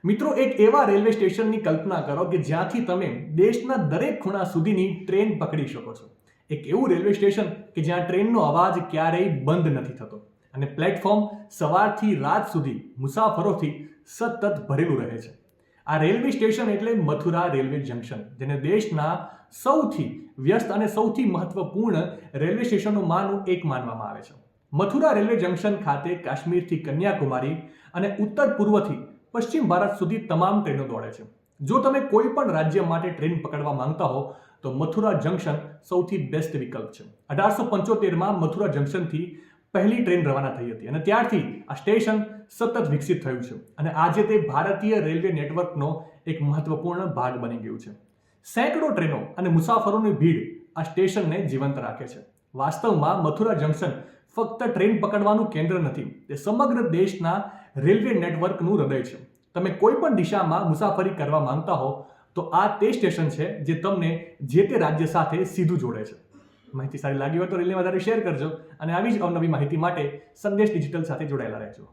મિત્રો, એક એવા રેલવે સ્ટેશનની કલ્પના કરો કે જ્યાંથી તમે દેશના દરેક ખૂણા સુધીની ટ્રેન પકડી શકો છો. એક એવું રેલવે સ્ટેશન કે જ્યાં ટ્રેનનો અવાજ ક્યારેય બંધ નથી થતો અને પ્લેટફોર્મ સવારથી રાત સુધી મુસાફરોથી સતત ભરેલું રહે છે. આ રેલવે સ્ટેશન એટલે મથુરા રેલવે જંકશન, જેને દેશના સૌથી વ્યસ્ત અને સૌથી મહત્વપૂર્ણ રેલવે સ્ટેશનોમાંનું એક માનવામાં આવે છે. મથુરા રેલવે જંકશન ખાતે કાશ્મીરથી કન્યાકુમારી અને ઉત્તર પૂર્વથી પશ્ચિમ ભારત સુધી તમામ ટ્રેનો દોડે છે. જો તમે કોઈ પણ રાજ્ય માટે ટ્રેન પકડવા માંગતા હો તો મથુરા જંકશન સૌથી બેસ્ટ વિકલ્પ છે. 1875માં મથુરા જંકશનથી પહેલી ટ્રેન રવાના થઈ હતી અને ત્યારથી આ સ્ટેશન સતત વિકસિત થયું છે અને આજે તે ભારતીય રેલવે નેટવર્કનો એક મહત્વપૂર્ણ ભાગ બની ગયું છે. સેંકડો ટ્રેનો અને મુસાફરોની ભીડ આ સ્ટેશનને જીવંત રાખે છે. વાસ્તવમાં મથુરા જંકશન ફક્ત ટ્રેન પકડવાનું કેન્દ્ર નથી, તે સમગ્ર દેશના રેલવે નેટવર્કનું હૃદય છે. તમે કોઈ પણ દિશામાં મુસાફરી કરવા માંગતા હો તો આ તે સ્ટેશન છે જે તમને જે તે રાજ્ય સાથે સીધું જોડે છે. માહિતી સારી લાગી હોય તો રીલને વધારે શેર કરજો અને આવી જ અવનવી માહિતી માટે સંદેશ ડિજિટલ સાથે જોડાયેલા રહેજો.